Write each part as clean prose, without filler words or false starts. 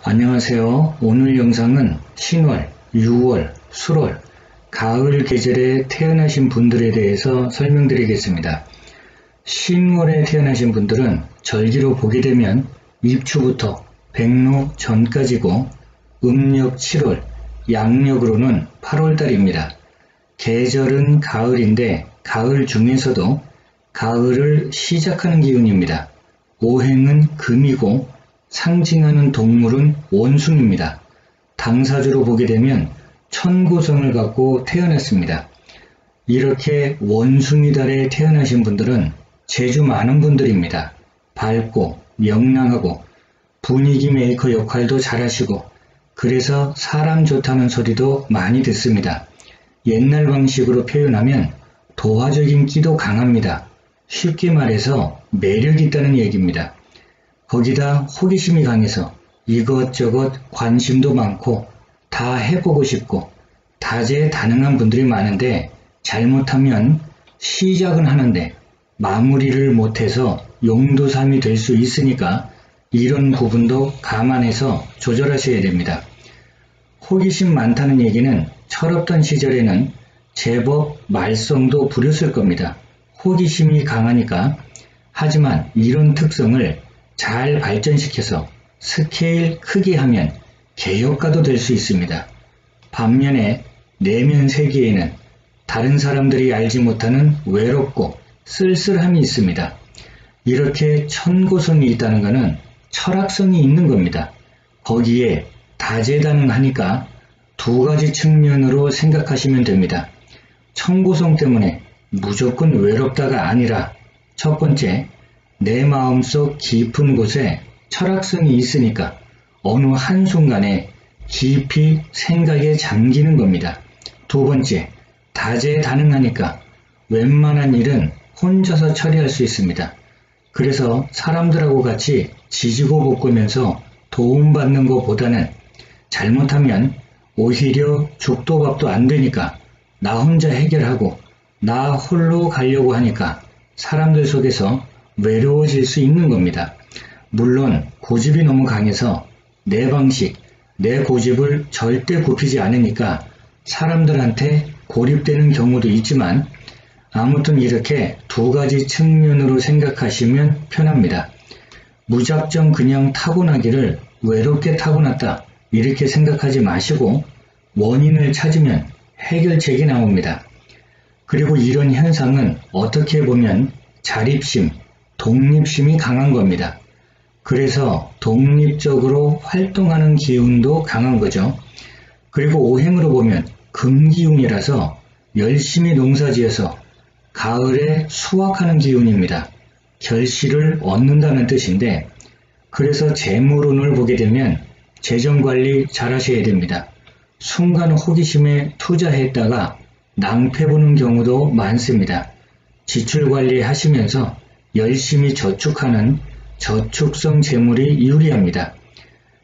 안녕하세요. 오늘 영상은 신월, 6월, 술월, 가을 계절에 태어나신 분들에 대해서 설명드리겠습니다. 신월에 태어나신 분들은 절기로 보게 되면 입추부터 백로 전까지고 음력 7월, 양력으로는 8월달입니다. 계절은 가을인데 가을 중에서도 가을을 시작하는 기운입니다. 오행은 금이고 상징하는 동물은 원숭입니다. 당사주로 보게 되면 천고성을 갖고 태어났습니다. 이렇게 원숭이달에 태어나신 분들은 재주 많은 분들입니다. 밝고 명랑하고 분위기 메이커 역할도 잘하시고 그래서 사람 좋다는 소리도 많이 듣습니다. 옛날 방식으로 표현하면 도화적인 끼도 강합니다. 쉽게 말해서 매력이 있다는 얘기입니다. 거기다 호기심이 강해서 이것저것 관심도 많고 다 해보고 싶고 다재다능한 분들이 많은데 잘못하면 시작은 하는데 마무리를 못해서 용두삼이 될 수 있으니까 이런 부분도 감안해서 조절하셔야 됩니다. 호기심 많다는 얘기는 철없던 시절에는 제법 말썽도 부렸을 겁니다. 호기심이 강하니까. 하지만 이런 특성을 잘 발전시켜서 스케일 크게 하면 개혁가도 될 수 있습니다. 반면에 내면 세계에는 다른 사람들이 알지 못하는 외롭고 쓸쓸함이 있습니다. 이렇게 천고성이 있다는 것은 철학성이 있는 겁니다. 거기에 다재다능하니까 두 가지 측면으로 생각하시면 됩니다. 천고성 때문에 무조건 외롭다가 아니라 첫 번째, 내 마음속 깊은 곳에 철학성이 있으니까 어느 한순간에 깊이 생각에 잠기는 겁니다. 두 번째, 다재다능하니까 웬만한 일은 혼자서 처리할 수 있습니다. 그래서 사람들하고 같이 지지고 볶으면서 도움받는 것보다는 잘못하면 오히려 죽도 밥도 안 되니까 나 혼자 해결하고 나 홀로 가려고 하니까 사람들 속에서 외로워질 수 있는 겁니다. 물론 고집이 너무 강해서 내 방식, 내 고집을 절대 굽히지 않으니까 사람들한테 고립되는 경우도 있지만 아무튼 이렇게 두 가지 측면으로 생각하시면 편합니다. 무작정 그냥 타고나기를 외롭게 타고났다 이렇게 생각하지 마시고 원인을 찾으면 해결책이 나옵니다. 그리고 이런 현상은 어떻게 보면 자립심, 독립심이 강한 겁니다. 그래서 독립적으로 활동하는 기운도 강한 거죠. 그리고 오행으로 보면 금기운이라서 열심히 농사지어서 가을에 수확하는 기운입니다. 결실을 얻는다는 뜻인데 그래서 재물운을 보게 되면 재정관리 잘 하셔야 됩니다. 순간 호기심에 투자했다가 낭패보는 경우도 많습니다. 지출관리 하시면서 열심히 저축하는 저축성 재물이 유리합니다.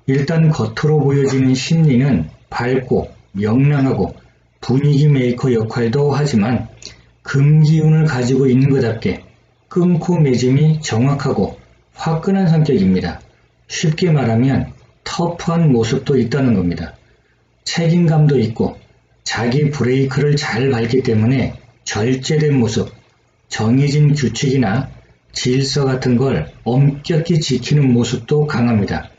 일단 겉으로 보여지는 심리는 밝고 명랑하고 분위기 메이커 역할도 하지만 금기운을 가지고 있는 것답게 끊고 맺음이 정확하고 화끈한 성격입니다. 쉽게 말하면 터프한 모습도 있다는 겁니다. 책임감도 있고 자기 브레이크를 잘 밟기 때문에 절제된 모습, 정해진 규칙이나 질서 같은 걸 엄격히 지키는 모습도 강합니다.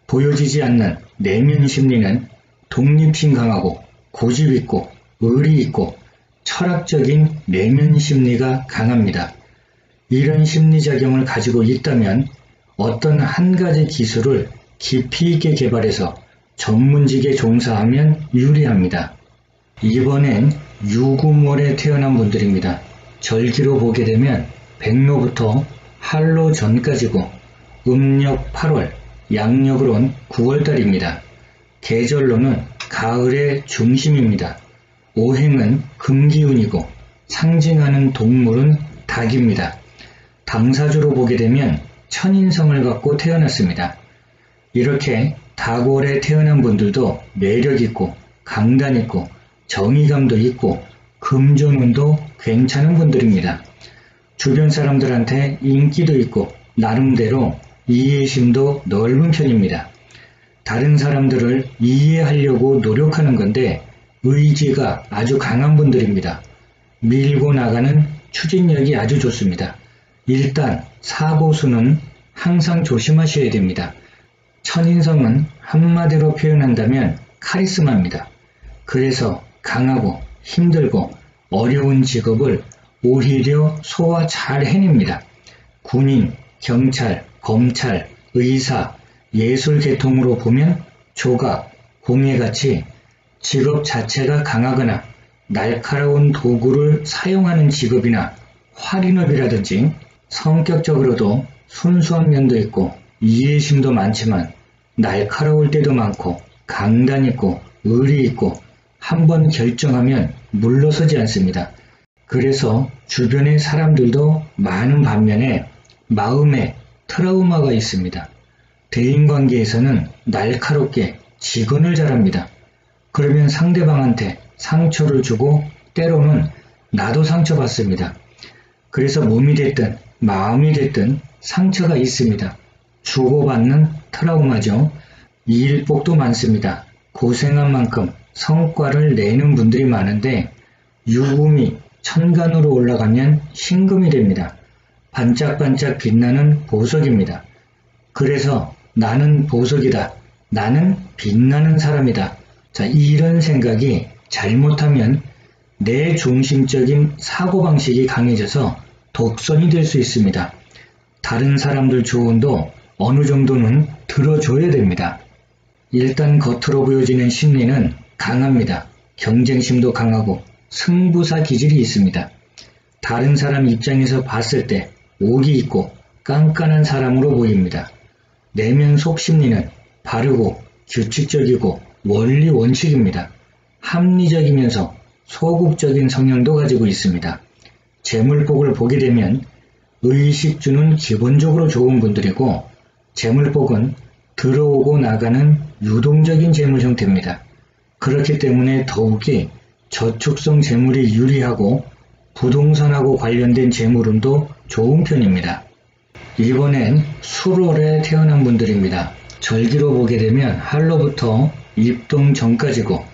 보여지지 않는 내면 심리는 독립심 강하고 고집 있고 의리 있고 철학적인 내면 심리가 강합니다. 이런 심리작용을 가지고 있다면 어떤 한 가지 기술을 깊이 있게 개발해서 전문직에 종사하면 유리합니다. 이번엔 유금월에 태어난 분들입니다. 절기로 보게 되면 백로부터 할로 전까지고 음력 8월, 양력으론 9월달입니다. 계절로는 가을의 중심입니다. 오행은 금기운이고 상징하는 동물은 닭입니다. 당사주로 보게 되면 천인성을 갖고 태어났습니다. 이렇게 닭월에 태어난 분들도 매력있고 강단있고 정의감도 있고 금전운도 괜찮은 분들입니다. 주변 사람들한테 인기도 있고 나름대로 이해심도 넓은 편입니다. 다른 사람들을 이해하려고 노력하는 건데 의지가 아주 강한 분들입니다. 밀고 나가는 추진력이 아주 좋습니다. 일단 사고수는 항상 조심하셔야 됩니다. 천인성은 한마디로 표현한다면 카리스마입니다. 그래서 강하고 힘들고 어려운 직업을 오히려 소화 잘 해냅니다. 군인, 경찰, 검찰, 의사, 예술 계통으로 보면 조각, 공예같이 직업 자체가 강하거나 날카로운 도구를 사용하는 직업이나 활인업이라든지 성격적으로도 순수한 면도 있고 이해심도 많지만 날카로울 때도 많고 강단 있고 의리 있고 한번 결정하면 물러서지 않습니다. 그래서 주변의 사람들도 많은 반면에 마음에 트라우마가 있습니다. 대인관계에서는 날카롭게 직언을 잘합니다. 그러면 상대방한테 상처를 주고 때로는 나도 상처받습니다. 그래서 몸이 됐든 마음이 됐든 상처가 있습니다. 주고받는 트라우마죠. 일복도 많습니다. 고생한 만큼 성과를 내는 분들이 많은데 유금이 천간으로 올라가면 신금이 됩니다. 반짝반짝 빛나는 보석입니다. 그래서 나는 보석이다. 나는 빛나는 사람이다. 자, 이런 생각이 잘못하면 내 중심적인 사고방식이 강해져서 독선이 될 수 있습니다. 다른 사람들 조언도 어느 정도는 들어줘야 됩니다. 일단 겉으로 보여지는 심리는 강합니다. 경쟁심도 강하고 승부사 기질이 있습니다. 다른 사람 입장에서 봤을 때 오기 있고 깐깐한 사람으로 보입니다. 내면 속 심리는 바르고 규칙적이고 원리 원칙입니다. 합리적이면서 소극적인 성향도 가지고 있습니다. 재물복을 보게 되면 의식주는 기본적으로 좋은 분들이고 재물복은 들어오고 나가는 유동적인 재물 형태입니다. 그렇기 때문에 더욱이 저축성 재물이 유리하고 부동산하고 관련된 재물운도 좋은 편입니다. 이번엔 수월에 태어난 분들입니다. 절기로 보게 되면 한로부터 입동 전까지고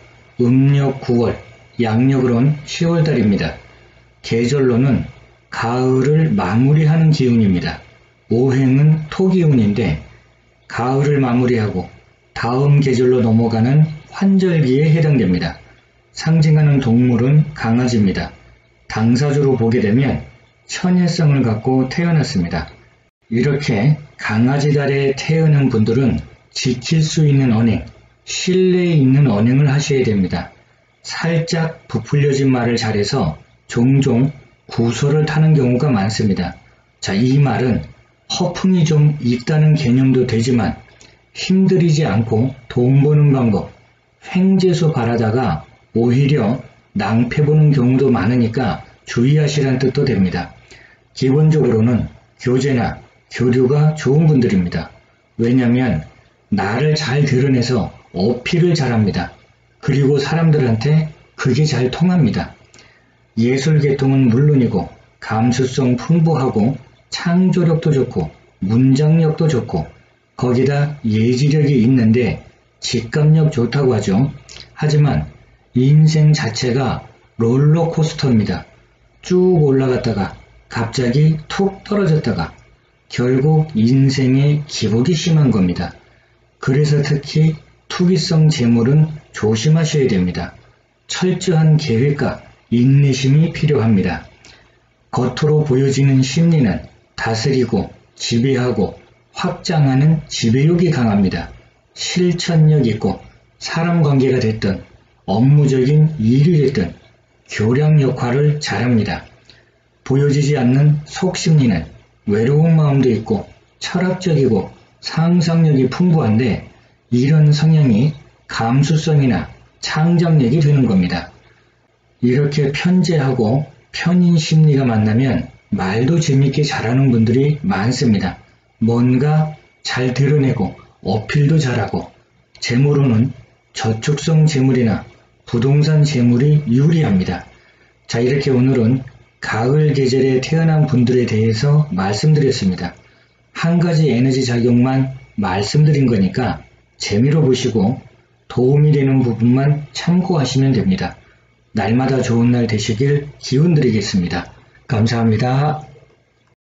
음력 9월, 양력으론 10월달입니다. 계절로는 가을을 마무리하는 기운입니다. 오행은 토기운인데 가을을 마무리하고 다음 계절로 넘어가는 환절기에 해당됩니다. 상징하는 동물은 강아지입니다. 당사주로 보게 되면 천혜성을 갖고 태어났습니다. 이렇게 강아지달에 태어난 분들은 지킬 수 있는 언행, 신뢰 있는 언행을 하셔야 됩니다. 살짝 부풀려진 말을 잘해서 종종 구설을 타는 경우가 많습니다. 자, 이 말은 허풍이 좀 있다는 개념도 되지만 힘들이지 않고 돈 버는 방법, 횡재수 바라다가 오히려 낭패 보는 경우도 많으니까 주의하시라는 뜻도 됩니다. 기본적으로는 교제나 교류가 좋은 분들입니다. 왜냐하면 나를 잘 드러내서 어필을 잘합니다. 그리고 사람들한테 그게 잘 통합니다. 예술계통은 물론이고 감수성 풍부하고 창조력도 좋고 문장력도 좋고 거기다 예지력이 있는데 직감력 좋다고 하죠. 하지만 인생 자체가 롤러코스터입니다. 쭉 올라갔다가 갑자기 툭 떨어졌다가 결국 인생의 기복이 심한 겁니다. 그래서 특히 투기성 재물은 조심하셔야 됩니다. 철저한 계획과 인내심이 필요합니다. 겉으로 보여지는 심리는 다스리고 지배하고 확장하는 지배욕이 강합니다. 실천력 있고 사람 관계가 됐든 업무적인 일이 됐든 교량 역할을 잘합니다. 보여지지 않는 속심리는 외로운 마음도 있고 철학적이고 상상력이 풍부한데 이런 성향이 감수성이나 창작력이 되는 겁니다. 이렇게 편재하고 편인 심리가 만나면 말도 재밌게 잘하는 분들이 많습니다. 뭔가 잘 드러내고 어필도 잘하고 재물로는 저축성 재물이나 부동산 재물이 유리합니다. 자, 이렇게 오늘은 가을 계절에 태어난 분들에 대해서 말씀드렸습니다. 한 가지 에너지 작용만 말씀드린 거니까 재미로 보시고 도움이 되는 부분만 참고하시면 됩니다. 날마다 좋은 날 되시길 기원드리겠습니다. 감사합니다.